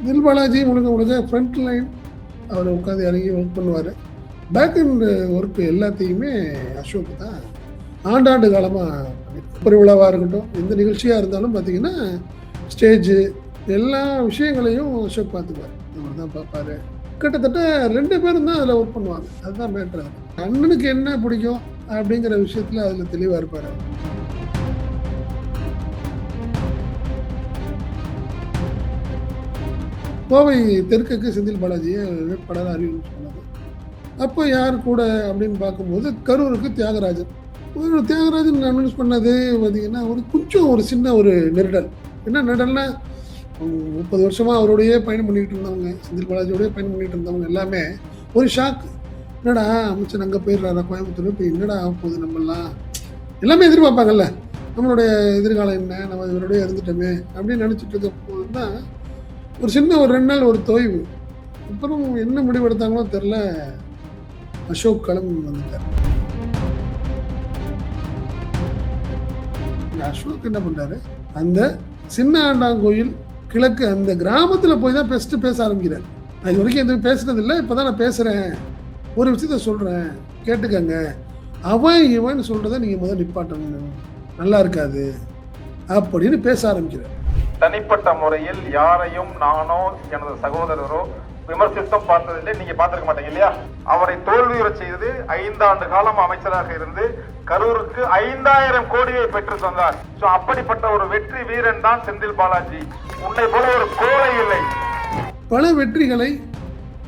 தில் பாலாஜி முழுக்க முழுக்க ஃப்ரண்ட் லைன் அவர் உட்காந்து இறங்கி ஒர்க் பண்ணுவார். பேக் அண்ட் ஒர்க் எல்லாத்தையுமே அசோக் தான் ஆண்டாண்டு காலமாக பெருவிழாவாக இருக்கட்டும், எந்த நிகழ்ச்சியாக இருந்தாலும் பார்த்தீங்கன்னா ஸ்டேஜு எல்லா விஷயங்களையும் அசோக் பார்த்துக்குவார். அவர் தான் பார்ப்பாரு. கிட்டத்தட்ட 2 பேரும் தான் அதில் ஒர்க் பண்ணுவாங்க. அதுதான் மேட்ரு. அண்ணனுக்கு என்ன பிடிக்கும் அப்படிங்கிற விஷயத்தில் அதில் தெளிவாக இருப்பார். கோவை தெற்குக்கு செந்தில் பாலாஜியை வேட்பாளராக அறிவிப்பு சொன்னது. அப்போ யார் கூட அப்படின்னு பார்க்கும்போது கரூருக்கு தியாகராஜன். தியாகராஜன் அனௌன்ஸ் பண்ணது பார்த்தீங்கன்னா கொஞ்சம் ஒரு சின்ன ஒரு நெருடல். என்ன நெருடல்னா 30 வருஷமா அவரோடய பயணம் பண்ணிக்கிட்டு இருந்தவங்க, செந்தில் பாலாஜியோடய பயணம் பண்ணிட்டு இருந்தவங்க எல்லாமே ஒரு ஷாக். என்னடா அமைச்சர் அங்கே போயிடுறாரா கோயம்புத்தூர், இப்போ என்னடா ஆக போகுது நம்மளாம் எல்லாமே எதிர்பார்ப்பாங்கல்ல, நம்மளுடைய எதிர்காலம் என்ன, நம்ம இவரோடய இருந்துட்டோமே அப்படின்னு நினச்சிட்டு இருக்க போது தான் ஒரு சின்ன ஒரு 2 நாள் ஒரு தொய்வு. அப்புறம் என்ன முடிவெடுத்தாங்களோ தெரில, அசோக் கிளம்பி வந்துட்டார். அசோக் என்ன பண்றாரு, அந்த சின்ன ஆண்டாங்கோயில் கிழக்கு அந்த கிராமத்துல போய் தான் பெஸ்ட் பேச ஆரம்பிக்கிறார். நான் இது வரைக்கும் எதுவும் பேசுறது இல்லை, இப்பதான் நான் பேசுறேன், ஒரு விஷயத்த சொல்றேன் கேட்டுக்கங்க, அவன் இவன் சொல்றத நீங்க முதல் நிப்பாட்டணும், நல்லா இருக்காது அப்படின்னு பேச ஆரம்பிக்கிறார். தனிப்பட்ட முறையில் யாரையும் நானோ எனது சகோதரரோ விமர்சித்தும் பார்த்ததில்லை, நீங்க பார்த்திருக்க மாட்டீங்க இல்லையா? அவரை தோல்வியுற செய்து 5 ஆண்டு காலம் அமைச்சராக இருந்து கரூருக்கு 5000 கோடியை பெற்று தந்தார். அப்படிப்பட்ட ஒரு வெற்றி வீரன் தான் செந்தில் பாலாஜி. உன்னை போல ஒரு கோழை இல்லை. பல வெற்றிகளை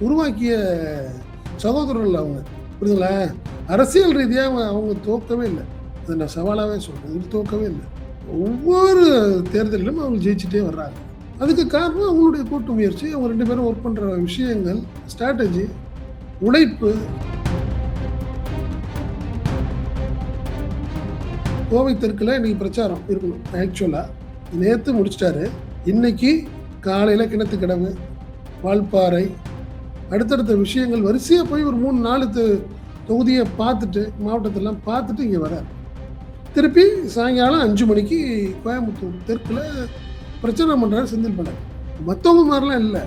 உருவாக்கிய சகோதரர்கள் அவங்க, புரியுதுங்களா? அரசியல் ரீதியாக அவங்க தோக்கவே இல்லை, அதை நான் சவாலாகவே சொல்றேன், தோக்கவே இல்லை. ஒவ்வொரு தேர்தலிலும் அவங்க ஜெயிச்சுட்டே வர்றாங்க. அதுக்கு காரணம் அவங்களுடைய கூட்டு முயற்சி, அவங்க 2 பேரும் ஒர்க் பண்ணுற விஷயங்கள், ஸ்ட்ராட்டஜி, உழைப்பு. கோவை தெற்கில் இன்னைக்கு பிரச்சாரம் இருக்கணும். ஆக்சுவலாக நேற்று முடிச்சிட்டாரு. இன்னைக்கு காலையில் கிணத்துக்கடவு, வால்பாறை, அடுத்தடுத்த விஷயங்கள் வரிசையாக போய் ஒரு 3-4 தொகுதியை பார்த்துட்டு, மாவட்டத்தெல்லாம் பார்த்துட்டு இங்கே வரார். திருப்பி சாயங்காலம் 5 மணிக்கு கோயம்புத்தூர் தெற்கில் பிரச்சாரம் பண்றாரு செந்தில் பாலாஜி. மற்றவங்க மாதிரிலாம் இல்லை.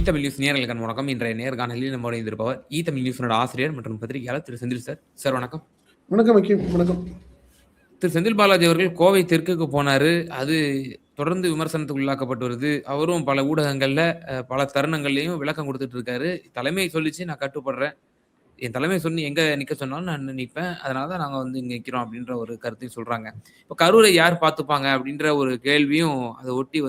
தமிழ் நியூஸ் நேயர்களுக்கு வணக்கம். இன்றைய நேர்காணலில் நம்ம இருப்பவர் தமிழ் நியூஸோட ஆசிரியர் மற்றும் பத்திரிகையாளர் திரு செந்தில் சார். சார் வணக்கம். வணக்கம் வக்கீல். வணக்கம். திரு செந்தில் பாலாஜி அவர்கள் கோவை தெற்குக்கு போனாரு. அது தொடர்ந்து விமர்சனத்துக்கு உள்ளாக்கப்பட்டு வருது. அவரும் பல ஊடகங்கள்ல பல தருணங்கள்லையும் விளக்கம் கொடுத்துட்டு இருக்காரு. தலைமை சொல்லிச்சு, நான் கட்டுப்படுறேன், என் தலைமை சொல்லி எங்க நிக்க சொன்னாலும் நான் நிற்பேன், அதனாலதான் நாங்க இங்க நிக்கிறோம் அப்படின்ற ஒரு கருத்தையும் சொல்றாங்க. இப்போ கரூரை யார் பார்த்துப்பாங்க அப்படின்ற ஒரு கேள்வியும் அதை ஒட்டி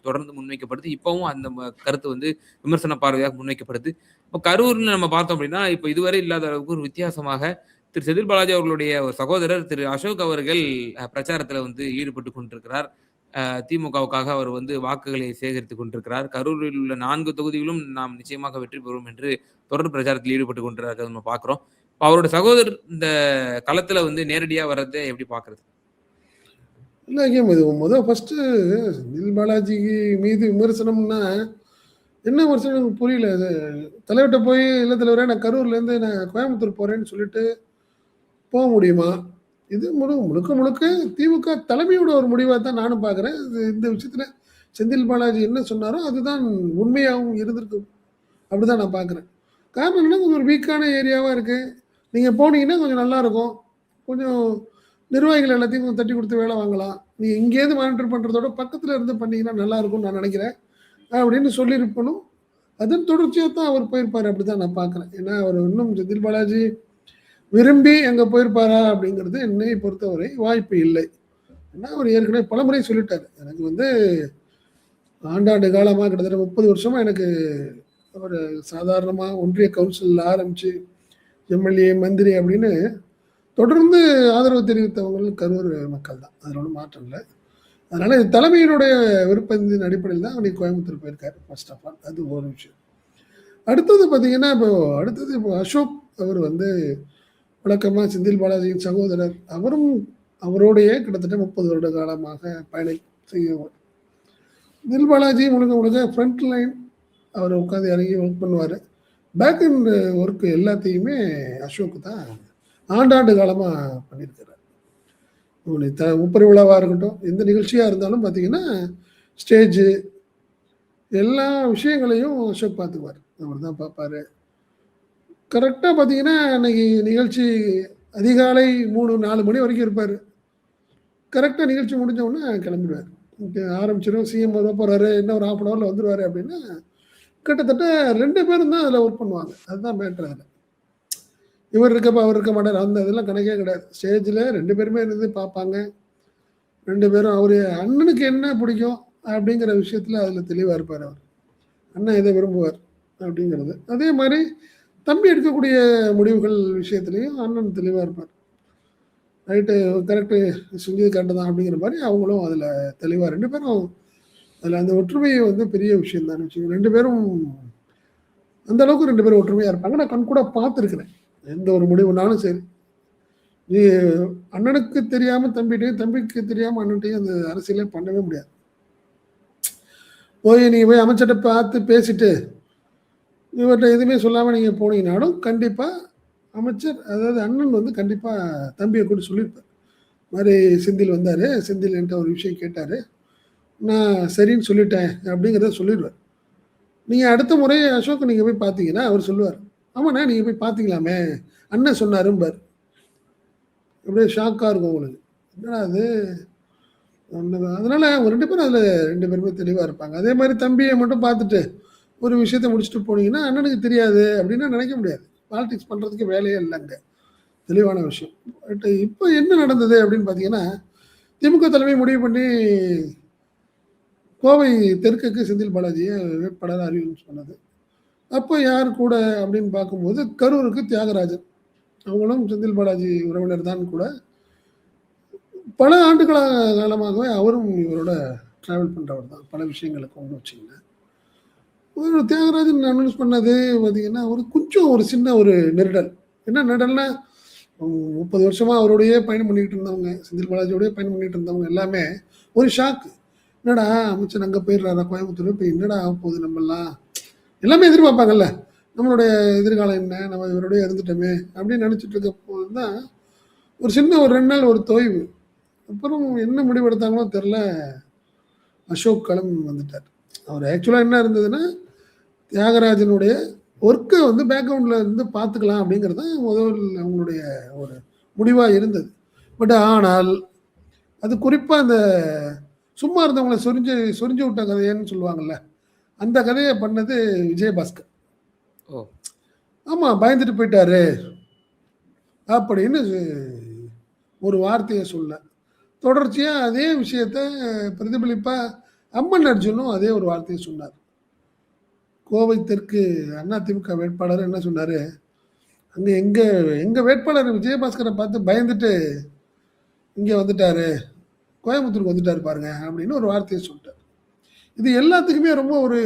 தொடர்ந்து முன்வைக்கப்படுது. இப்பவும் அந்த கருத்து விமர்சன பார்வையாக முன்வைக்கப்படுது. இப்போ கரூர்னு நம்ம பார்த்தோம் அப்படின்னா, இப்போ இதுவரை இல்லாத அளவுக்கு ஒரு வித்தியாசமாக திரு செந்தில் பாலாஜி அவர்களுடைய ஒரு சகோதரர் திரு அசோக் அவர்கள் பிரச்சாரத்துல ஈடுபட்டு கொண்டிருக்கிறார். திமுகவுக்காக அவர் வாக்குகளை சேகரித்துக் கொண்டிருக்கிறார். கரூரில் உள்ள 4 தொகுதிகளும் நாம் நிச்சயமாக வெற்றி பெறுவோம் என்று தொடர் பிரச்சாரத்தில் ஈடுபட்டு கொண்டிருக்கிறார் நம்ம பார்க்கிறோம். அவரோட சகோதரர் இந்த களத்துல நேரடியா வர்றதை எப்படி பாக்குறது? இல்ல, ஃபர்ஸ்ட் செந்தில் பாலாஜி மீது விமர்சனம்னா என்ன விமர்சனம் எனக்கு புரியல. அது தலைவர்கிட்ட போய் இல்ல தலைவரே, நான் கரூர்ல இருந்து நான் கோயம்புத்தூர் போறேன்னு சொல்லிட்டு போக முடியுமா? இது முழுக்க முழுக்க திமுக தலைமையோட ஒரு முடிவாக தான் நானும் பார்க்குறேன். இந்த விஷயத்தில் செந்தில் பாலாஜி என்ன சொன்னாரோ அதுதான் உண்மையாகவும் இருந்திருக்கும், அப்படிதான் நான் பார்க்குறேன். காரணம் என்ன, கொஞ்சம் ஒரு வீக்கான ஏரியாவாக இருக்குது. நீங்கள் போனீங்கன்னா கொஞ்சம் நல்லாயிருக்கும், கொஞ்சம் நிர்வாகிகள் எல்லாத்தையும் கொஞ்சம் தட்டி கொடுத்து வேலை வாங்கலாம், நீங்கள் இங்கேருந்து மானிட்டர் பண்ணுறதோட பக்கத்தில் இருந்து பண்ணிங்கன்னா நல்லாயிருக்கும்னு நான் நினைக்கிறேன் அப்படின்னு சொல்லியிருக்கணும். அதன் தொடர்ச்சியாக தான் அவர் போயிருப்பார், அப்படி தான் நான் பார்க்குறேன். ஏன்னா அவர் இன்னும் செந்தில் பாலாஜி விரும்பி எங்கே போயிருப்பாரா அப்படிங்கிறது என்னை பொறுத்தவரை வாய்ப்பு இல்லை. ஏன்னா அவர் ஏற்கனவே பலமுறை சொல்லிட்டார், எனக்கு ஆண்டாண்டு காலமாக கிட்டத்தட்ட 30 வருஷமாக எனக்கு ஒரு சாதாரணமாக ஒன்றிய கவுன்சிலில் ஆரம்பித்து எம்எல்ஏ மந்திரி அப்படின்னு தொடர்ந்து ஆதரவு தெரிவித்தவங்க கரூர் மக்கள் தான், அதில் ஒன்றும் மாற்றம் இல்லை. அதனால் தலைமையினுடைய விருப்பத்தின் அடிப்படையில் தான் அவர் கோயம்புத்தூர் போயிருக்காரு. ஃபர்ஸ்ட் ஆஃப் ஆல் அது ஒரு விஷயம். அடுத்தது பார்த்தீங்கன்னா, இப்போ அசோக் அவர் வழக்கமாக செந்தில் பாலாஜியின் சகோதரர், அவரும் அவரோடைய கிட்டத்தட்ட 30 வருட காலமாக பயணம் செய்வார். செந்தில் பாலாஜி முழுக்க ஃப்ரண்ட் லைன் அவர் உட்காந்து இறங்கி ஒர்க் பண்ணுவார். பேக் அண்ட் ஒர்க் எல்லாத்தையுமே அசோக் தான் ஆண்டாண்டு காலமா பண்ணியிருக்கிறார். உங்களுடைய முப்பெரு விழாவா இருக்கட்டும், எந்த நிகழ்ச்சியா இருந்தாலும் பார்த்தீங்கன்னா, ஸ்டேஜு எல்லா விஷயங்களையும் அசோக் பார்த்துக்குவார். அவர் தான் பார்ப்பாரு. கரெக்ட்டா பார்த்தீங்கன்னா, அன்னைக்கு நிகழ்ச்சி அதிகாலை 3, 4 மணி வரைக்கும் இருப்பாரு. கரெக்ட்டா நிகழ்ச்சி முடிஞ்ச உடனே கிளம்பிடுவாரு. ஓகே ஆரம்பிச்சிரும். சிஎம் வர போறாரு. இன்னும் ஒரு 1/2 அன் ஹவர்ல வந்துருவாரு அப்படின்னா, கிட்டத்தட்ட 2 பேரும் தான் அதில ஒர்க் பண்ணுவாங்க. அதுதான் மேட்டர் அதில. இவர் இருக்கப்ப அவர் இருக்க மாட்டாரு. அந்த இதெல்லாம் கணக்கே கிடையாது. ஸ்டேஜ்ல 2 பேருமே இருந்து பார்ப்பாங்க. 2 பேரும் அவரு அண்ணனுக்கு என்ன பிடிக்கும் அப்படிங்கிற விஷயத்துல அதில தெளிவா இருப்பாரு அவர். அண்ணன் எதை விரும்புவார் அப்படிங்கிறது. அதே மாரி தம்பி எடுக்கக்கூடிய முடிவுகள் விஷயத்திலயும் அண்ணன் தெளிவா இருப்பார். ரைட்டு கரெக்ட்டு செஞ்சது கரெக்ட்டு தான் அப்படிங்கிற மாரி அவங்களும் அதில தெளிவா 2 பேரும் அதில அந்த ஒற்றுமை வந்து பெரிய விஷயம் தான்னு வச்சுக்கோங்க. 2 பேரும் அந்த அளவுக்கு 2 பேரும் ஒற்றுமையா இருப்பாங்க. நான் கண்கூடா பார்த்துருக்கிறேன். எந்த ஒரு முடிவுனாலும் சரி. நீ அண்ணனுக்கு தெரியாம தம்பிட்டயும், தம்பிக்கு தெரியாம அண்ணன்ட்டயும் அந்த அரசியலே பண்ணவே முடியாது. நீங்க போய் அமைச்சர்ட்ட பார்த்து பேசிட்டு, இவர்ட்ட எதுவுமே சொல்லாம நீங்க போனீங்கனாலும், கண்டிப்பா அமைச்சர் அதாவது அண்ணன் வந்து கண்டிப்பா தம்பிய கூப்ட்டு சொல்லியிருப்பார். மாரி செந்தில் வந்தாரு. செந்தில் என்ட்ட ஒரு விஷயம் கேட்டாரு. நான் சரின்னு சொல்லிட்டேன் அப்படிங்கிறத சொல்லிருவார். நீங்க அடுத்த முறை அசோக்க நீங்க போய் பார்த்தீங்கன்னா, அவர் சொல்லுவார். ஆமாண்ணே நீங்க போய் பார்த்தீங்களாமே, அண்ணன் சொன்னாரும்பாரு. அப்படியே ஷாக்கா இருக்கும் உங்களுக்கு. என்னடா இது? அதனால அவங்க 2 பேரும் அதில 2 பேருமே தெளிவா இருப்பாங்க. அதே மாரி தம்பிய மட்டும் பார்த்துட்டு, ஒரு விஷயத்த முடிச்சுட்டு போனீங்கன்னா, அண்ணனுக்கு தெரியாது அப்படின்னு நினைக்க முடியாது. பாலிடிக்ஸ் பண்றதுக்கு வேலையே இல்ல அங்க. தெளிவான விஷயம். பட் இப்ப என்ன நடந்தது அப்படின்னு பார்த்தீங்கன்னா, திமுக தலைமை முடிவு பண்ணி கோவை தெற்குக்கு செந்தில் பாலாஜிய வேட்பாளரா அறிவிப்பு பண்ணது. அப்ப யார் கூட அப்படின்னு பார்க்கும்போது, கரூருக்கு தியாகராஜன். அவங்களும் செந்தில் பாலாஜி உறவினர் தான் கூட. பல காலமாகவே அவரும் இவரோட டிராவல் பண்றவர் தான். பல விஷயங்களுக்கு ஒண்ணு வச்சுக்கங்க. ஒரு தியாகராஜன் அனௌன்ஸ் பண்ணது பார்த்தீங்கன்னா, கொஞ்சம் ஒரு சின்ன ஒரு நெருடல். என்ன நெருடல்னா, 30 வருஷமா அவரோடயே பயணம் பண்ணிட்டு இருந்தவங்க, செந்தில் பாலாஜியோடயே பயணம் பண்ணிட்டு இருந்தவங்க எல்லாமே ஒரு ஷாக். என்னடா அமைச்சர் அங்க போயிடுறாரா கோயம்புத்தூர், இப்ப என்னடா ஆகப்போகுது நம்மலாம்? எல்லாமே எதிர்பார்ப்பாங்கல்ல. நம்மளுடைய எதிர்காலம் என்ன? நம்ம இவரோடயே இருந்துட்டோமே அப்படின்னு நினைச்சிட்டு இருக்கப்போது தான், ஒரு சின்ன ஒரு 2 நாள் ஒரு தொய்வு. அப்புறம் என்ன முடிவெடுத்தாங்களோ தெரியல. அசோக் கிளம்பி வந்துட்டார். அவர் ஆக்சுவலா என்ன இருந்ததுன்னா, தியாகராஜனுடைய ஒர்க்க வந்து பேக்ரவுண்ட்ல இருந்து பார்த்துக்கலாம் அப்படிங்கிறது தான் முதல் அவங்களுடைய ஒரு முடிவா இருந்தது. பட் ஆனால், அது குறிப்பா அந்த சும்மா இருந்தவங்கள சொரிஞ்சு விட்ட கதைன்னு சொல்லுவாங்கல்ல. அந்த கதைய பண்ணது விஜயபாஸ்கர். ஓ! ஆமா பயந்துட்டு போயிட்டாரு. அப்படின்னு ஒரு வார்த்தைய சொன்னேன். தொடர்ச்சியா அதே விஷயத்த பிரதிபலிப்பா அம்மன் அர்ஜுனும் அதே ஒரு வார்த்தைய சொன்னார். கோவை தெற்கு அதிமுக வேட்பாளர் என்ன சொன்னாரு, அங்க எங்க எங்க வேட்பாளர் விஜயபாஸ்கர பார்த்து பயந்துட்டு இங்க வந்துட்டாரு. கோயம்புத்தூருக்கு வந்துட்டாரு பாருங்க அப்படின்னு ஒரு வார்த்தைய சொல்ட்டார். இது எல்லாத்துக்குமே ரொம்ப ஒரு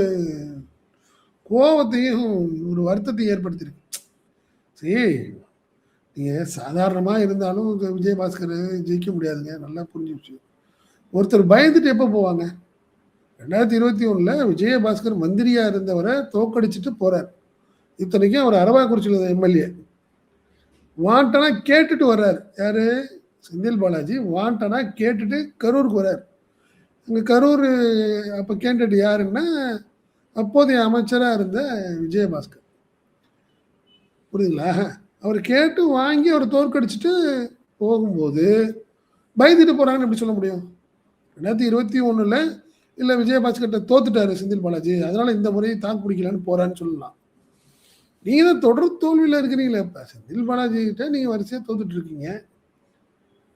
கோவத்தையும், ஒரு வருத்தத்தையும் ஏற்படுத்தியிருக்கு. சரி, நீங்க சாதாரணமா இருந்தாலும் விஜயபாஸ்கர் ஜெயிக்க முடியாதுங்க. நல்லா புரிஞ்ச விஷயம். ஒருத்தர் பயந்துட்டு எப்ப போவாங்க? 2021ல விஜயபாஸ்கர் மந்திரியா இருந்தவரை தோற்கடிச்சுட்டு போறார். இத்தனைக்கும் அவர் அரவாக்குறிச்சியில எம்எல்ஏ. வாண்டனா கேட்டுட்டு வர்றாரு. யாரு? செந்தில் பாலாஜி வாண்டனா கேட்டுட்டு கரூருக்கு வர்றாரு. அங்க கரூர் அப்ப கேண்டிடேட் யாருன்னா, அப்போதைய அமைச்சரா இருந்த விஜயபாஸ்கர். புரியுதுங்களா? அவர் கேட்டு வாங்கி அவர் தோற்கடிச்சுட்டு போகும்போது, பயந்துட்டு போறாங்கன்னு எப்படி சொல்ல முடியும்? 2021ல இல்ல விஜயபாஸ்கர்ட்ட தோத்துட்டாரு செந்தில் பாலாஜி. அதனால இந்த முறை தாக்கு பிடிக்கலன்னு போறான்னு சொல்லலாம். நீங்க தான் தொடர் தோல்வியில இருக்கிறீங்களே இப்ப. செந்தில் பாலாஜி கிட்ட நீங்க வரிசையா தோத்துட்டு இருக்கீங்க.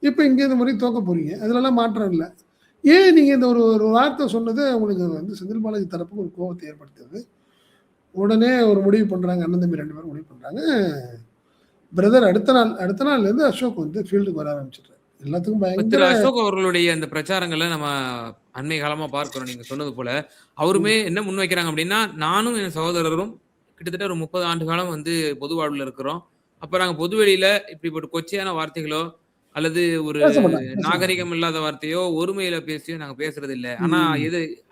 இப்ப இங்க இந்த முறை தோக்க போறீங்க. அதுலலாம் மாற்றம் இல்ல. ஏன் நீங்க இந்த ஒரு ஒரு வார்த்தை சொன்னது உங்களுக்கு வந்து செந்தில் பாலாஜி தரப்புக்கு ஒரு கோவத்தை ஏற்படுத்துது. உடனே ஒரு முடிவு பண்றாங்க. அண்ணன் தம்பி 2 பேரும் முடிவு பண்றாங்க. பிரதர் அடுத்த நாள்லேருந்து அசோக் வந்து ஃபீல்டுக்கு வர ஆரம்பிச்சுட்டாரு. எல்லாத்துக்கும் திரு பயங்கர அசோக் அவர்களுடைய அந்த பிரச்சாரங்கள நம்ம அண்மை காலமா பார்க்கிறோம். நீங்க சொன்னது போல. அவருமே என்ன முன்வைக்கிறாங்க அப்படின்னா, நானும் என் சகோதரரும் கிட்டத்தட்ட ஒரு 30 ஆண்டு காலம் வந்து பொது வாழ்வுல இருக்கிறோம். அப்ப நாங்க பொதுவெளியில இப்படிப்பட்ட கொச்சையான வார்த்தைகளோ, அல்லது ஒரு பேச மாட்டாங்க, பேச மாட்டாங்க. நாகரிகம் இல்லாத வார்த்தையோ, ஒருமையில பேசியோ நாங்க பேசுறது இல்ல. ம்.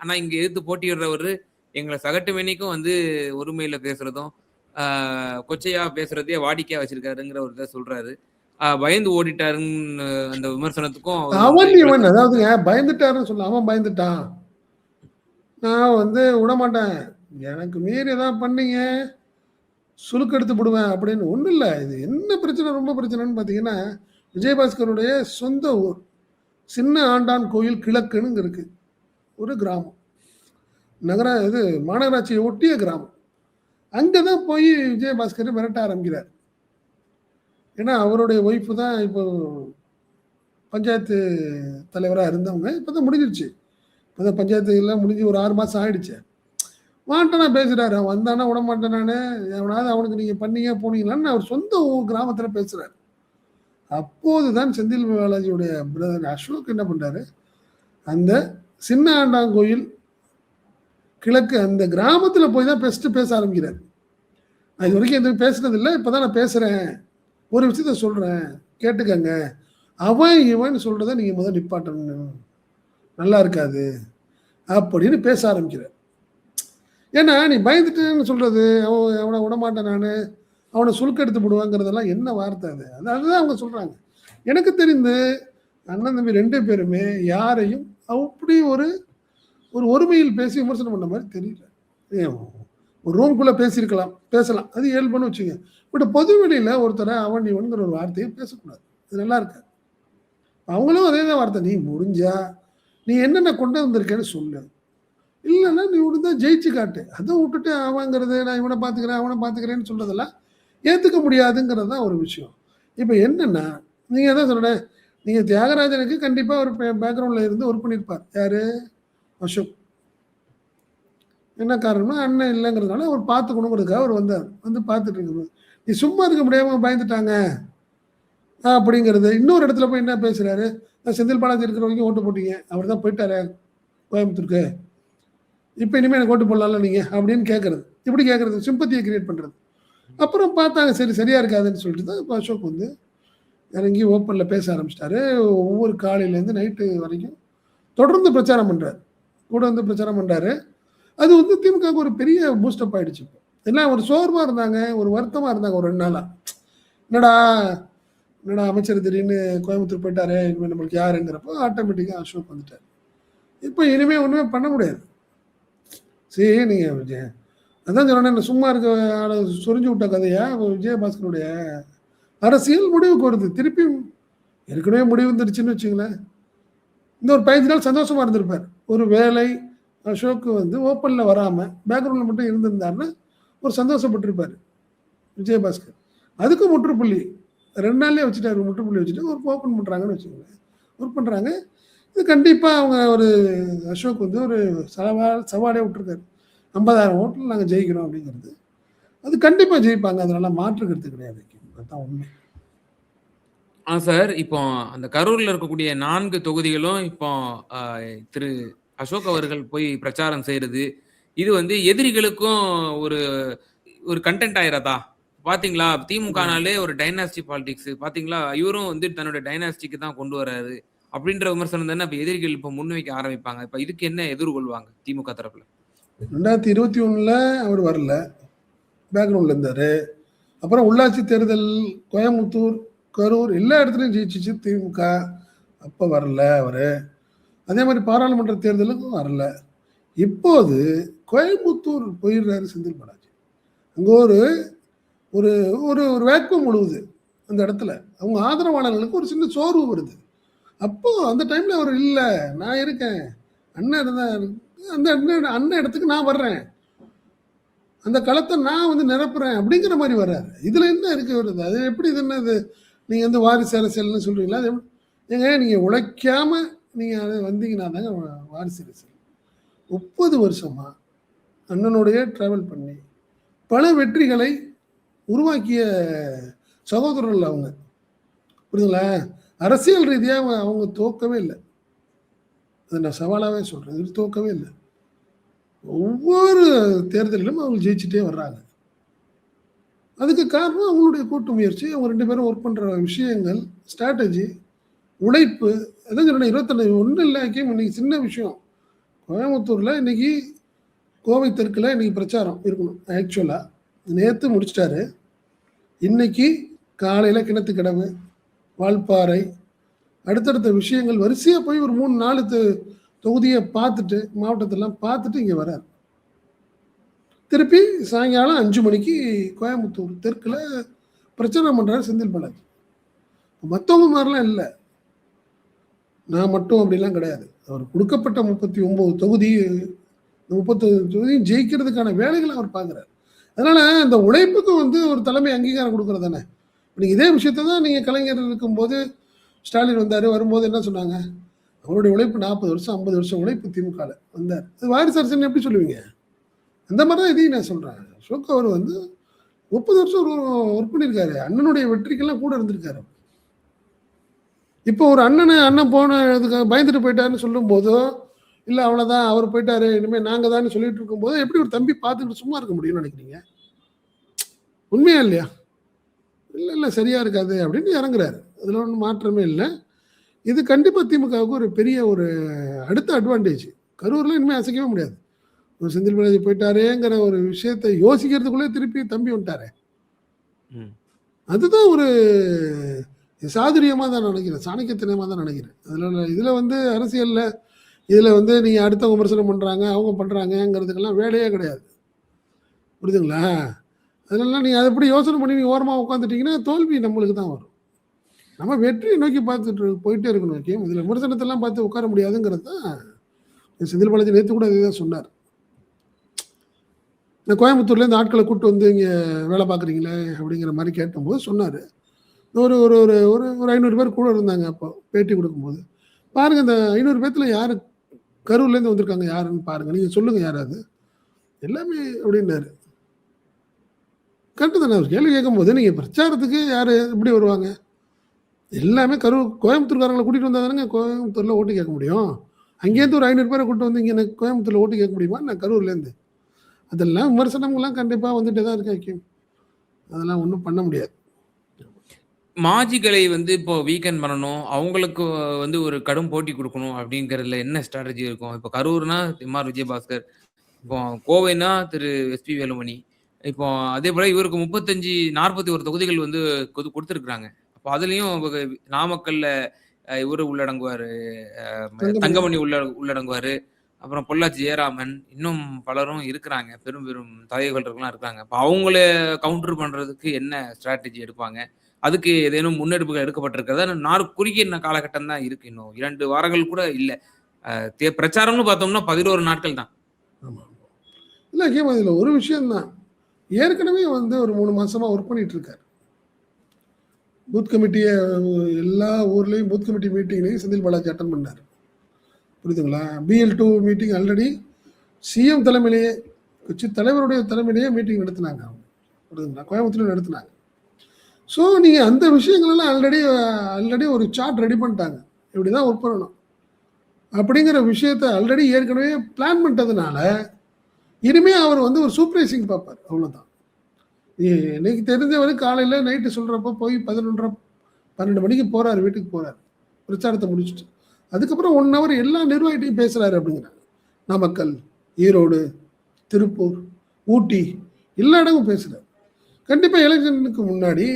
ஆனா இங்க எதிர்த்து போட்டியிடுறவரு எங்கள சகட்டு மேனிக்கும் வந்து ஒருமையில பேசுறதும், ஆ கொச்சையா பேசுறதையே வாடிக்கையா வச்சிருக்காருங்கிற ஒரு இத சொல்றாரு. பயந்து ஓடிட்டாருன்னு அந்த விமர்சனத்துக்கும் அவர் வந்து அவன் இவன் விளக்கம் அதாவதுங்க பயந்துட்டாருன்னு சொல்ல, அவன் பயந்துட்டான். நான் விடமாட்டேன். எனக்கு மீறி ஏதாவது பண்ணீங்க, சுலுக்கெடுத்து போடுவேன் அப்படின்னு. ஒண்ணும் இல்ல. இது என்ன பிரச்சனை, ரொம்ப பிரச்சனைன்னு பார்த்தீங்கன்னா, விஜயபாஸ்கருடைய சொந்த ஊர். சின்ன ஆண்டான் கோயில் கிழக்குன்னு இங்க இருக்கு. ஒரு கிராமம். மாநகராட்சியை ஒட்டிய கிராமம். அங்க தான் போய் விஜயபாஸ்கர் மிரட்ட ஆரம்பிக்கிறார். ஏன்னா, அவருடைய ஒய்ஃப் தான் இப்போ பஞ்சாயத்து தலைவரா இருந்தவங்க. இப்பதான் முடிஞ்சிருச்சு. இப்பதான் பஞ்சாயத்து எல்லாம் முடிஞ்சு ஒரு 6 மாசம் ஆயிடுச்சு. வாண்டனா பேசுறாரு. அவன் வந்தானா விடமாட்டேன் நானு. எவனாவது அவனுக்கு நீங்க பண்ணீங்க போனீங்களான்னு அவர் சொந்த கிராமத்துல பேசுறாரு. அப்போதுதான் செந்தில் பாலாஜியுடைய பிரதர் அசோக் என்ன பண்றாரு, அந்த சின்ன ஆண்டாங்கோயில் கிழக்கு அந்த கிராமத்துல போய் தான் பேச ஆரம்பிக்கிறார். நான் இது வரைக்கும் எதுவும் பேசுனது இல்லை, இப்பதான் நான் பேசுறேன், ஒரு விஷயத்த சொல்றேன், கேட்டுக்கங்க, அவன் இவன் சொல்றதை நீங்க முதல் நிப்பாட்டணும், நல்லா இருக்காது அப்படின்னு பேச ஆரம்பிக்கிறார். ஏன்னா நீ பயந்துட்டுன்னு சொல்றது, அவனை விடமாட்டேன் நான், அவனை சுருக்கெடுத்து போடுவாங்கிறதெல்லாம் என்ன வார்த்தை அது? அதுதான் அவங்க சொல்றாங்க. எனக்கு தெரிந்து அண்ணன் தம்பி 2 பேருமே யாரையும் அப்படி ஒரு ஒருமையில் பேசி விமர்சனம் பண்ண மாதிரி தெரியல. ஒரு ரூம்குள்ள பேசலாம், அது இயல்புன்னு வச்சுங்க. பட் பொது வெளியில ஒருத்தரை அவன் இவன்கிற ஒரு வார்த்தையை பேசக்கூடாது. இது நல்லா இருக்காது. அவங்களும் அதே தான் வார்த்தை, நீ முடிஞ்சா நீ என்னென்ன கொண்டு வந்திருக்கேன்னு சொல்லு, இல்லைன்னா நீ விடுந்தா ஜெயிச்சு காட்டு. அதை விட்டுட்டு அவங்கிறது நான் இவனை பார்த்துக்கிறேன் அவனை பார்த்துக்கிறேன்னு சொல்றதெல்லாம் ஏற்றுக்க முடியாதுங்கிறது தான் ஒரு விஷயம். இப்போ என்னன்னா, நீங்க எதான் சொல்றேன், நீங்க தியாகராஜனுக்கு கண்டிப்பா ஒரு பேக்ரவுண்ட்ல இருந்து ஒர்க் பண்ணியிருப்பார். யாரு? அசோக். என்ன காரணம்னா அண்ணன் இல்லைங்கிறதுனால அவர் பார்த்துக்கணுங்கிறதுக்காக அவர் வந்தார். வந்து பார்த்துட்டு இருக்கும்போது நீ சும்மா இருக்க முடியாம பயந்துட்டாங்க அப்படிங்கிறது. இன்னொரு இடத்துல போய் என்ன பேசுறாரு, செந்தில் பாலாஜி இருக்கிற வரைக்கும் ஓட்டு போட்டீங்க, அவர் தான் போயிட்டாரு கோயம்புத்தூருக்கு, இப்போ இனிமேல் எனக்கு ஓட்டு போடலாம்ல நீங்க அப்படின்னு கேட்கறது. இப்படி கேட்கறது சிம்பத்தியை கிரியேட் பண்றது. அப்புறம் பார்த்தாங்க சரியா இருக்காதுன்னு சொல்லிட்டு தான் இப்போ அசோக் இறங்கி ஓப்பனில் பேச ஆரம்பிச்சிட்டாரு. ஒவ்வொரு காலையிலேருந்து நைட்டு வரைக்கும் தொடர்ந்து பிரச்சாரம் பண்றாரு, கூட வந்து பிரச்சாரம் பண்றாரு. அது திமுக ஒரு பெரிய பூஸ்டப் ஆயிடுச்சு. இப்போ எல்லாம் ஒரு சோர்வா இருந்தாங்க, ஒரு வருத்தமா இருந்தாங்க ஒரு 2 நாளா. என்னடா அமைச்சர் திடீர்னு கோயம்புத்தூர் போயிட்டாரு, இனிமேல் நம்மளுக்கு யாருங்கிறப்போ ஆட்டோமேட்டிக்கா அசோக் வந்துட்டார். இப்போ இனிமே ஒண்ணுமே பண்ண முடியாது. சரி, நீங்க அதான் சொன்னேன், சும்மா இருக்க ஆளை சொரிஞ்சு விட்ட கதையா விஜயபாஸ்கருடைய அரசியல் முடிவுக்கு வருது. திருப்பி ஏற்கனவே முடிவு வந்துருச்சுன்னு வச்சுங்களேன். இந்த ஒரு 15 நாள் சந்தோஷமா இருந்திருப்பார். ஒரு வேலை அசோக் ஓப்பன்ல வராம பேக்ரவுண்ட்ல மட்டும் இருந்திருந்தாருன்னா ஒரு சந்தோஷப்பட்டிருப்பாரு விஜயபாஸ்கர். அதுக்கு முற்றுப்புள்ளி 2 நாள்லயே வச்சுட்டாரு. முற்றுப்புள்ளி வச்சுட்டு ஒரு ஓப்பன் பண்றாங்கன்னு வச்சுக்கோங்களேன், ஒர்க் பண்றாங்க. இது கண்டிப்பா அவங்க ஒரு அசோக் ஒரு சவாலே விட்டுருக்காரு. 50,000 ஓட்டில் நாங்கள் ஜெயிக்கிறோம் அப்படிங்கிறது. அது கண்டிப்பா ஜெயிப்பாங்க, அதனால மாற்று கருத்து கிடையாது. அதுதான் உண்மை. சார், இப்போ அந்த கரூர்ல இருக்கக்கூடிய 4 தொகுதிகளும் இப்போ திரு அசோக் அவர்கள் போய் பிரச்சாரம் செய்யறது, இது எதிரிகளுக்கும் ஒரு ஒரு கண்டென்ட் ஆயிராதா? பாத்தீங்களா, திமுகனாலே ஒரு டைனாஸ்டி பாலிடிக்ஸ், பாத்தீங்களா இவரும் தன்னோட டைனாஸ்டிக்கு தான் கொண்டு வராரு அப்படின்ற விமர்சனம் தானே இப்ப எதிரிகள் இப்ப முன்வைக்க ஆரம்பிப்பாங்க. இப்ப இதுக்கு என்ன எதிர்கொள்வாங்க திமுக தரப்புல? 2021ல அவர் வரல, பேக்ரவுண்ட்ல இருந்தாரு. அப்புறம் உள்ளாட்சி தேர்தல் கோயம்புத்தூர், கரூர் எல்லா இடத்துலையும் ஜெயிச்சிச்சு திமுக. அப்போ வரல அவரு. அதே மாதிரி பாராளுமன்ற தேர்தலுக்கும் வரல. இப்போது கோயம்புத்தூர் போயிடுறாரு செந்தில் பாலாஜி. அங்க ஒரு ஒரு ஒரு வேட்பம் முழுவுது அந்த இடத்துல. அவங்க ஆதரவாளர்களுக்கு ஒரு சின்ன சோர்வு வருது. அப்போ அந்த டைம்ல அவர் இல்ல, நான் இருக்கேன், அண்ணன் இருந்தா, அந்த அண்ணன் இடத்துக்கு நான் வர்றேன், அந்த களத்தை நான் நிரப்புறேன் அப்படிங்கிற மாதிரி வர்றாரு. இதுல என்ன இருக்கு வருது? அது எப்படி? இது என்ன இது? நீங்க வாரிசு அரசியல்னு சொல்றீங்களா? அது ஏங்க, நீங்க உழைக்காம நீங்க வந்தீங்கன்னா தாங்க வாரிசு அரசியல். 30 வருஷமா அண்ணனுடைய டிராவல் பண்ணி பல வெற்றிகளை உருவாக்கிய சகோதரர்கள் அவங்க, புரியுதுங்களா? அரசியல் ரீதியா அவங்க தோக்கவே இல்லை. அதை நான் சவாலாவே சொல்றேன், இது தோக்கவே இல்லை. ஒவ்வொரு தேர்தலிலும் அவங்க ஜெயிச்சுட்டே வர்றாங்க. அதுக்கு காரணம் அவங்களுடைய கூட்டு முயற்சி, அவங்க 2 பேரும் ஒர்க் பண்ற விஷயங்கள், ஸ்ட்ராட்டஜி, உழைப்பு. அதான் சொல்றேன், 22 ஒன்றும் இல்லை. இன்னைக்கு சின்ன விஷயம், கோயம்புத்தூர்ல இன்னைக்கு கோவை தெற்குல இன்னைக்கு பிரச்சாரம் இருக்கணும். ஆக்சுவலா நேற்று முடிச்சிட்டாரு. இன்னைக்கு காலையில கிணத்து கடவு, வால்பாறை, அடுத்தடுத்த விஷயங்கள் வரிசையா போய் ஒரு 3, 4 தொகுதிய பார்த்துட்டு, மாவட்டத்தெல்லாம் பார்த்துட்டு இங்க வராரு. திருப்பி சாயங்காலம் 5 மணிக்கு கோயம்புத்தூர் தெற்குல பிரச்சாரம் பண்றாரு செந்தில் பாலாஜி. மத்தவங்க மாரிலாம் இல்ல. நான் மட்டும் அப்படிலாம் கிடையாது. அவர் குடுக்கப்பட்ட 39 தொகுதி 39 தொகுதியும் ஜெயிக்கிறதுக்கான வேலைகள அவர் பார்க்குறாரு. அதனால அந்த உழைப்புக்கு வந்து ஒரு தலைமை அங்கீகாரம் குடுக்குறது தானே. நீங்க இதே விஷயத்த தான் நீங்க கலைஞர் இருக்கும்போது ஸ்டாலின் வந்தாரு. வரும்போது என்ன சொன்னாங்க? அவருடைய உழைப்பு 40 வருஷம், 50 வருஷம் உழைப்பு திமுகல வந்தார். அது வாரிசு அரசுன்னு எப்படி சொல்லுவீங்க? அந்த மாரி தான் இதையும் நான் சொல்றேன். அசோக் அவர் வந்து 30 வருஷம் ஒர்க் பண்ணியிருக்காரு. அண்ணனுடைய வெற்றிக்கெல்லாம் கூட இருந்திருக்காரு. இப்போ ஒரு அண்ணன் போனதுக்கு பயந்துட்டு போயிட்டாருன்னு சொல்லும்போதோ, இல்ல அவ்வளோதான் அவர் போயிட்டாரு, இனிமே நாங்க தான்னு சொல்லிட்டு இருக்கும்போது, எப்படி ஒரு தம்பி பார்த்துக்கிட்டு சும்மா இருக்க முடியும்னு நினைக்கிறீங்க? உண்மையா இல்லையா? இல்ல சரியா இருக்காது அப்படின்னு இறங்குறாரு. அதுல ஒண்ணும் மாற்றமே இல்ல. இது கண்டிப்பா திமுகவுக்கு ஒரு பெரிய ஒரு அடுத்த அட்வான்டேஜ். கரூர்ல இனிமே அசைக்கவே முடியாது. ஒரு செந்தில் பாலாஜி போயிட்டாரேங்கிற ஒரு விஷயத்தை யோசிக்கிறதுக்குள்ளே திருப்பி தம்பி வந்துட்டாரே. ம். அதுதான் ஒரு சாதுரியமா தான் நினைக்கிறேன். சாணக்கியத்தனமா தான் நினைக்கிறேன். இதுல வந்து அரசியல்ல இதுல வந்து நீங்க அடுத்தவங்க விமர்சனம் பண்றாங்க, அவங்க பண்றாங்கங்கிறதுக்கெல்லாம் வேலையே கிடையாது. புரியுதுங்களா? அதனால நீங்க அதை எப்படி யோசனை பண்ணி நீங்க ஓரமா உட்காந்துட்டீங்கன்னா தோல்வி நம்மளுக்கு தான் வரும். நம்ம வெற்றியை நோக்கி பார்த்துட்டு போயிட்டே இருக்கணும். இதுல விமர்சனத்தெல்லாம் பார்த்து உட்கார முடியாதுங்கிறது தான் செந்தில் பாலாஜி நேற்று கூட இதுதான் சொன்னார். இந்த கோயம்புத்தூர்லேருந்து ஆட்களை கூட்டு வந்து இங்கே வேலை பார்க்குறீங்களே அப்படிங்கிற மாதிரி கேட்டபோது சொன்னார். ஒரு ஒரு ஒரு ஒரு ஒரு 500 பேர் கூட இருந்தாங்க அப்போ பேட்டி கொடுக்கும்போது. பாருங்கள் இந்த 500 பேர்த்தில் யார் கரூர்லேருந்து வந்திருக்காங்க யாருன்னு பாருங்கள், நீங்கள் சொல்லுங்கள் யாராவது எல்லாமே அப்படின்னாரு. கரெக்டு தானே. அவர் கேள்வி கேட்கும்போது நீங்கள் பிரச்சாரத்துக்கு யார் எப்படி வருவாங்க? எல்லாமே கோயம்புத்தூர்காரங்களை கூட்டிகிட்டு வந்தால் தானேங்க கோயம்புத்தூரில் ஓட்டு கேட்க முடியும். அங்கேருந்து ஒரு 500 பேரை கூட்டு வந்து இங்கே எனக்கு கோயம்புத்தூரில் ஓட்டு கேட்க முடியுமா? நான் கரூர்லேருந்து அதெல்லாம் விமர்சனங்கள்லாம் கண்டிப்பாக வந்துட்டே தான் இருக்கு. அதெல்லாம் ஒன்றும் பண்ண முடியாது. மாஜிகளை வந்து இப்போ வீக்கெண்ட் பண்ணணும். அவங்களுக்கு வந்து ஒரு கடும் போட்டி குடுக்கணும் அப்படிங்கிறதுல என்ன ஸ்ட்ராட்டஜி இருக்கும்? இப்போ கரூர்னா எம்.ஆர். விஜயபாஸ்கர். இப்போ கோவைனா திரு எஸ்.பி. வேலுமணி. இப்போ அதேபோல இவருக்கு 35, 41 தொகுதிகள் வந்து குடுத்திருக்காங்க. அப்போ அதுலயும் நாமக்கல்ல இவரு உள்ளடங்குவாரு. தங்கமணி உள்ளடங்குவாரு. அப்புறம் பொள்ளாச்சி ஜெயராமன், இன்னும் பலரும் இருக்கிறாங்க. பெரும் பெரும் தலைவர்கள்லாம் இருக்காங்க. அப்ப அவங்கள கவுண்டர் பண்றதுக்கு என்ன ஸ்ட்ராட்டஜி எடுப்பாங்க? அதுக்கு ஏதேனும் முன்னெடுப்புகள் எடுக்கப்பட்டிருக்கிறதா? குறுகிய காலகட்டம் தான் இருக்கு. இன்னும் 2 வாரங்கள் கூட இல்ல. பிரச்சாரம்னு பார்த்தோம்னா 11 நாட்கள் தான். ஆமா. இல்ல இதுல ஒரு விஷயம் தான். ஏற்கனவே வந்து ஒரு 3 மாசமா ஒர்க் பண்ணிட்டு இருக்காரு. பூத் கமிட்டிய எல்லா ஊர்லயும் பூத் கமிட்டி மீட்டிங்லையும் செந்தில் பாலாஜி அட்டன் பண்ணாரு. புரியுதுங்களா? BL2 மீட்டிங் ஆல்ரெடி சிஎம் தலைமையிலேயே கட்சி தலைவருடைய தலைமையிலேயே மீட்டிங் நடத்தினாங்க. புரியுதுங்களா? கோயம்புத்தூர்ல நடத்தினாங்க. ஸோ நீங்கள் அந்த விஷயங்களெல்லாம் ஆல்ரெடி ஒரு சார்ட் ரெடி பண்ணிட்டாங்க. இப்படி தான் ஒர்க் பண்ணணும் அப்படிங்கிற விஷயத்த ஆல்ரெடி ஏற்கனவே பிளான் பண்ணிட்டதுனால இனிமே அவர் வந்து ஒரு சூப்பர்வைசிங் பார்ப்பார். அவ்வளோதான். இன்னைக்கு தெரிஞ்சவரை காலையில் நைட்டு சொல்கிறப்ப போய் 11:30 12 மணிக்கு போகிறாரு, வீட்டுக்கு போகிறாரு பிரச்சாரத்தை முடிச்சுட்டு. அதுக்கப்புறம் 1 ஹவர் எல்லா நிர்வாகிட்டையும் பேசுகிறாரு அப்படிங்கிறாங்க. நாமக்கல், ஈரோடு, திருப்பூர், ஊட்டி எல்லா இடமும் பேசுகிறார். கண்டிப்பாக எலெக்ஷனுக்கு முன்னாடி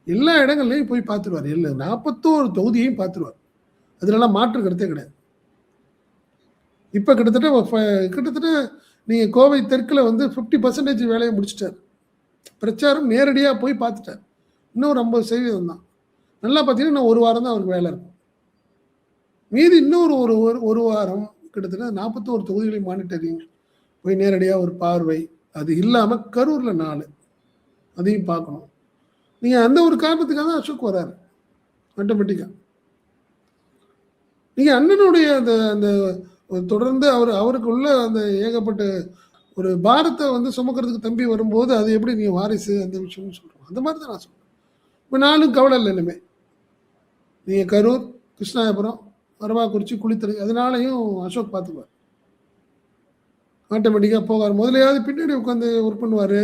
எல்லா இடங்கள்லையும் போய் பார்த்துருவார். 41 தொகுதியையும் பார்த்துருவார். அதுலலாம் மாற்று கருத்தே கிடையாது. இப்போ கிட்டத்தட்ட நீங்கள் கோவை தெற்கில் வந்து 50% வேலையை முடிச்சிட்டார். பிரச்சாரம் நேரடியாக போய் பார்த்துட்டார். இன்னும் ஒரு 50% தான். நல்லா பார்த்தீங்கன்னா இன்னும் 1 வாரம் தான் அவருக்கு வேலை இருக்கும். மீதி இன்னொரு ஒரு வாரம் கிட்டத்தட்ட 41 தொகுதிகளையும் மானிட்டரிங் போய் நேரடியாக ஒரு பார்வை. அது இல்லாமல் கரூரில் 4 அதையும் பார்க்கணும். நீங்கள் அந்த ஒரு காரணத்துக்காக தான் அசோக் வராரு ஆட்டோமேட்டிக்காக. நீங்கள் அண்ணனுடைய அந்த அந்த தொடர்ந்து அவருக்கு உள்ள அந்த ஏகப்பட்ட ஒரு பாரத்தை வந்து சுமக்கிறதுக்கு தம்பி வரும்போது அது எப்படி நீங்கள் வாரிசு அந்த விஷயம்னு சொல்கிறோம். அந்த மாதிரி தான் நான் சொல்கிறேன். இப்போ நானும் கவலை இல்லை இனிமேல். நீங்கள் கரூர், கிருஷ்ணாபுரம், அரவாக்குறிச்சி, குளித்தலை அதனாலையும் அசோக் பார்த்துக்குவார். ஆட்டோமேட்டிக்காக போகார். முதலையாவது பின்னாடி உட்காந்து ஒர்க் பண்ணுவார்.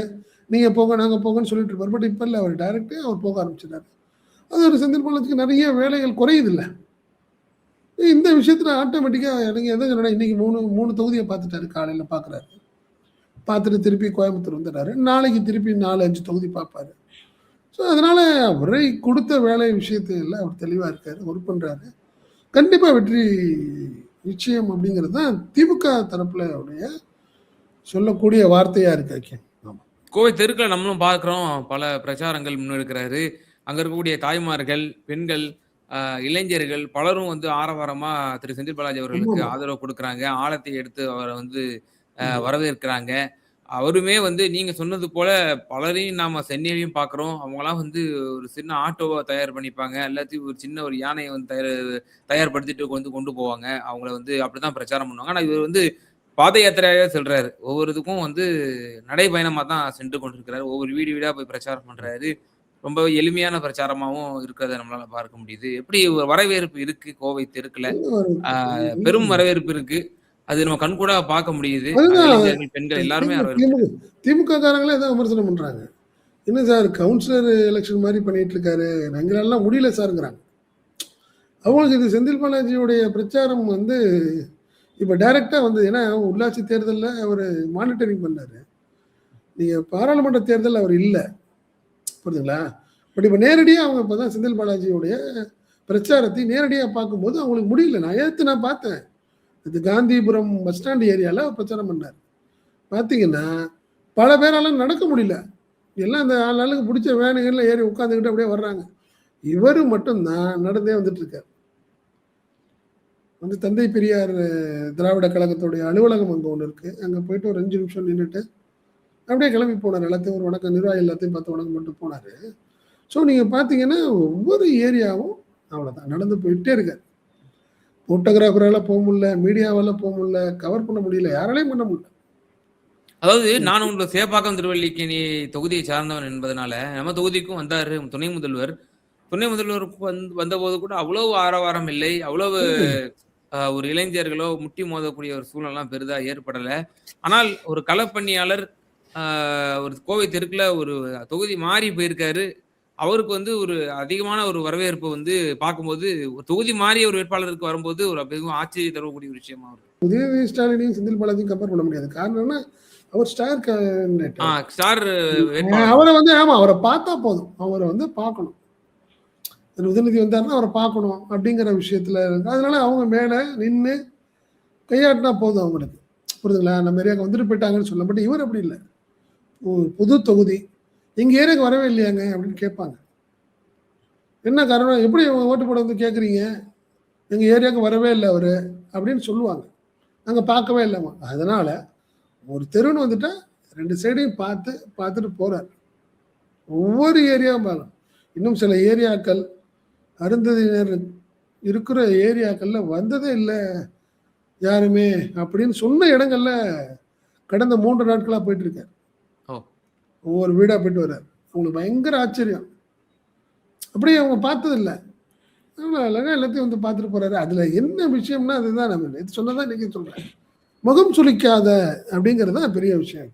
நீங்கள் போங்க நாங்கள் போங்கன்னு சொல்லிட்டு இருப்பார். பட் இப்போ இல்லை, அவர் டைரெக்டாக அவர் போக ஆரம்பிச்சிட்டாரு. அது ஒரு செந்தில் பாலாஜிக்கு நிறைய வேலைகள் குறையுதில்லை. இந்த விஷயத்தில் ஆட்டோமேட்டிக்காக நீங்கள் எதை சொன்னா இன்றைக்கி 3 தொகுதியை பார்த்துட்டாரு. காலையில் பார்க்குறாரு. பார்த்துட்டு திருப்பி கோயம்புத்தூர் வந்துடுறாரு. நாளைக்கு திருப்பி 4-5 தொகுதி பார்ப்பார். ஸோ அதனால அவரை கொடுத்த வேலை விஷயத்துல அவர் தெளிவா இருக்காரு, ஒர்க் பண்றாரு. கண்டிப்பா வெற்றி நிச்சயம் அப்படிங்கிறது தான் திமுக தரப்புல உடைய சொல்லக்கூடிய வார்த்தையா இருக்கு ஐக்கியம். ஆமா. கோவை தெருக்கள நம்மளும் பார்க்குறோம். பல பிரச்சாரங்கள் முன்னெடுக்கிறாரு. அங்க இருக்கக்கூடிய தாய்மார்கள், பெண்கள், அ இளைஞர்கள் பலரும் வந்து ஆரவாரமா திரு செந்தில் பாலாஜி அவர்களுக்கு ஆமாமா. ஆதரவு குடுக்குறாங்க. ஆழத்தை எடுத்து அவர வந்து ஆமா. வரவேற்கிறாங்க. அவருமே வந்து நீங்க சொன்னது போல பலரையும் நாம சென்னையிலயும் பார்க்குறோம். அவங்கலாம் வந்து ஒரு சின்ன ஆட்டோவ தயார் பண்ணிப்பாங்க. எல்லாத்தையும் ஒரு சின்ன ஒரு யானைய வந்து தயார்படுத்திட்டு கொண்டு போவாங்க. அவங்கள வந்து அப்படிதான் பிரச்சாரம் பண்ணுவாங்க. ஆனா இவர் வந்து பாத யாத்திரையாவே செல்றாரு. ஒவ்வொரு இதுக்கும் வந்து நடைபயணமா தான் சென்று கொண்டிருக்கிறாரு. ஒவ்வொரு வீடு வீடா போய் பிரச்சாரம் பண்றாரு. ரொம்ப எளிமையான பிரச்சாரமாவும் இருக்கிறத நம்மளால பார்க்க முடியுது. எப்படி ஒரு வரவேற்பு இருக்கு கோவை தெருக்குல. நல்ல ஒரு ஆ பெரும் ம். வரவேற்பு இருக்கு. அது நம்ம கண்கூடா பார்க்க முடியுது. அதுதான் இளைஞர்கள், பெண்கள் எல்லாருமே வரவேற்பு திமுக இருக்கு. திமுக காரங்களே இதான் விமர்சனம் பண்றாங்க. என்ன சார் கவுன்சிலர் எலெக்ஷன் மாரி பண்ணிட்டு இருக்காரு. எங்களால முடியல சார்ங்கிறாங்க. அவங்களுக்கு இது செந்தில் பாலாஜியுடைய பிரச்சாரம் வந்து இப்ப டைரக்ட்டா வந்து ஏன்னா உள்ளாட்சி தேர்தல்ல அவரு மானிட்டரிங் பண்ணாரு. நீங்க பாராளுமன்ற தேர்தல்ல அவர் இல்ல. புரியுதுங்களா? பட் இப்ப நேரடியா அவங்க இப்பதான் செந்தில் பாலாஜியுடைய பிரச்சாரத்தை நேரடியா பார்க்கும்போது அவங்களுக்கு முடியல. நான் பார்த்தேன். இது காந்திபுரம் பஸ் ஸ்டாண்ட் ஏரியால பிரச்சாரம் பண்ணாரு. பார்த்தீங்கன்னா, பல பேரால நடக்க முடியல. எல்லாம் அந்த ஆளாளுக்கு புடிச்ச வேனுகள்ல ஏறி உட்காந்துக்கிட்டு அப்படியே வர்றாங்க. இவரு மட்டும் தான் நடந்தே வந்துட்டு இருக்காரு. வந்து தந்தை பெரியார் திராவிட கழகத்துடைய அலுவலகம் அங்க ஒண்ணு இருக்கு. அங்க போயிட்டு ஒரு 5 நிமிஷம் நின்னுட்டு, அப்படியே கிளம்பி போனாரு. எல்லாத்தையும் ஒரு வணக்கம் நிர்வாகி எல்லாத்தையும் பார்த்து வணக்கம் பண்ணிட்டு போனாரு. ஸோ நீங்க பார்த்தீங்கன்னா, ஒவ்வொரு ஏரியாவும் அவ்வளோதான். நடந்து போயிட்டே இருக்காரு. ஃபோட்டோகிராஃபரால போ முடியல, மீடியாவால போ முடியல, கவர் பண்ண முடியல. யாராலயும் பண்ண முடியல. அதாவது நான் உங்க சேப்பாக்கம் திருவல்லிக்கேணி தொகுதியை சார்ந்தவன் என்பதனால, நம்ம தொகுதிக்கும் வந்தாரு துணை முதல்வர். துணை முதல்வருக்கு வந்தபோது கூட அவ்வளவு ஆரவாரம் இல்லை. அவ்வளவு ஒரு இளைஞர்களோ முட்டி மோதக்கூடிய ஒரு சூழ்நிலைலாம் பெரிதா ஏற்படல. ஆனால் ஒரு களப்பணியாளர் ஒரு கோவை தெருக்குல ஒரு தொகுதி மாறி போயிருக்காரு. அவருக்கு வந்து ஒரு அதிகமான ஒரு வரவேற்பு வந்து பார்க்கும்போது, ஒரு தொகுதி மாறிய ஒரு வேட்பாளருக்கு வரும்போது ஒரு மிகவும் ஆச்சரியம் தரக்கூடிய ஒரு விஷயமா இருக்கு. உதயநிதி ஸ்டாலினையும், செந்தில் பாலாஜியும் கம்பேர் பண்ண முடியாது. காரணம் என்ன? அவர் ஸ்டார் கேண்டிடேட். ஸ்டார் வேட்பாளர். அவர வந்து ஆமா அவர பார்த்தா போதும். அவர வந்து பார்க்கணும். உதயநிதி வந்தாருன்னா அவர பார்க்கணும் அப்படிங்கிற விஷயத்துல இருக்கு. அதனால அவங்க மேல நின்னு கையாட்டினா போதும் அவங்களுக்கு. புரியுதுங்களா? நம்ம ஏரியாவுக்கு வந்துட்டு போயிட்டாங்கன்னு சொல்லலாம். பட் இவர் அப்படி இல்ல. புது தொகுதி. எங்க ஏரியாவுக்கு வரவே இல்லையாங்க அப்படின்னு கேட்பாங்க. என்ன காரணம்? எப்படி ஓட்டு போட வந்து கேட்குறீங்க? எங்க ஏரியாவுக்கு வரவே இல்ல அவரு அப்படின்னு சொல்லுவாங்க. நாங்க பார்க்கவே இல்லம்மா. அதனால ஒரு தெருன்னு வந்துட்டா 2 சைடையும் பார்த்துட்டு போறாரு. ஒவ்வொரு ஏரியாவும் பார்க்கணும். இன்னும் சில ஏரியாக்கள் அருந்ததியினர் இருக்கிற ஏரியாக்கள்ல வந்ததே இல்ல யாருமே அப்படின்னு சொன்ன இடங்கள்ல கடந்த 3 நாட்களா போயிட்டு இருக்காரு. ஓ! ஒவ்வொரு வீடா போயிட்டு வர்றாரு. அவங்களுக்கு பயங்கர ஆச்சரியம். அப்படியே அவங்க பார்த்தது இல்ல. அதனால அழகா எல்லாத்தையும் வந்து பார்த்துட்டு போறாரு. அதுல என்ன விஷயம்னா அதுதான் நம்ம நேத்து சொன்னதான் இன்னைக்கு சொல்றேன். முகம் சுளிக்காத அப்படிங்கிறது தான் பெரிய விஷயம்.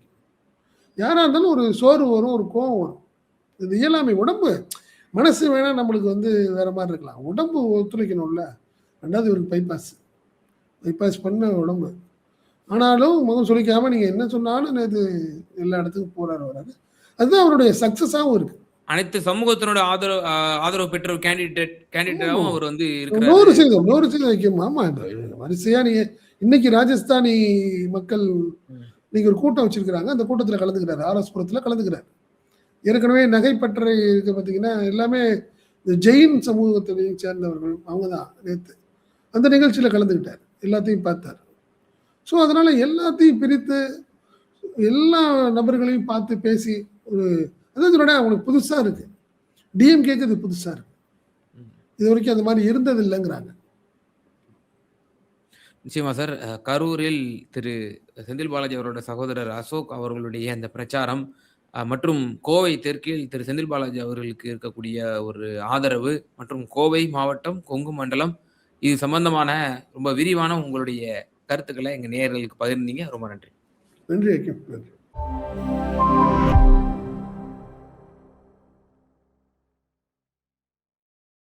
யாரா இருந்தாலும் ஒரு சோர்வு வரும், ஒரு கோவம் வரும். இது இயலாமை. உடம்பு மனசு வேணா நம்மளுக்கு வந்து வேற மாரி இருக்கலாம். உடம்பு ஒத்துழைக்கணும்ல. 2வது இவருக்கு பைபாஸ் பண்ண உடம்பு. ஆனாலும் முகம் சுளிக்காம நீங்க என்ன சொன்னாலும் நேத்து எல்லா இடத்துக்கும் போறாரு வராரு. அதுதான் அவருடைய சக்சஸாவும் இருக்கு. அனைத்து சமூகத்தினோட ஆதரவு பெற்ற ஒரு கேண்டிடேட்டாவும் அவர் வந்து இருக்கிறாரு. 100% வைக்கும். ஆமா. வரிசையா நீங்க இன்னைக்கு ராஜஸ்தானி மக்கள் இன்னைக்கு ஒரு கூட்டம் வச்சிருக்கிறாங்க. அந்த கூட்டத்துல கலந்துக்கிறாரு. ஆர்எஸ்புரத்துல கலந்துக்கிறாரு. ஏற்கனவே நகைப்பற்றை இருக்கு பார்த்தீங்கன்னா, எல்லாமே இந்த ஜெயின் சமூகத்தை சேர்ந்தவர்கள். அவங்க தான் நேத்து. அந்த நிகழ்ச்சியில கலந்துக்கிட்டாரு. எல்லாத்தையும் பார்த்தாரு. ஸோ அதனால எல்லாத்தையும் பிரித்து எல்லா நபர்களையும் பார்த்து பேசி ஒரு அதான் சொல்றேனே அவங்களுக்கு புதுசா இருக்கு. டிஎம்கேக்கு இது புதுசா இருக்கு. இதுவரைக்கும் அந்த மாதிரி இருந்தது இல்லைங்கிறாங்க. நிச்சயமா சார். கரூரில் திரு செந்தில் பாலாஜி அவரோட சகோதரர் அசோக் அவர்களுடைய அந்த பிரச்சாரம் மற்றும் கோவை தெற்கில் திரு செந்தில் பாலாஜி அவர்களுக்கு இருக்கக்கூடிய ஒரு ஆதரவு மற்றும் கோவை மாவட்டம், கொங்கு மண்டலம் இது சம்பந்தமான ரொம்ப விரிவான உங்களுடைய கருத்துக்களை எங்க நேயர்களுக்கு பகிர்ந்தீங்க. ரொம்ப நன்றி. நன்றி ஐக்கியம். நன்றி.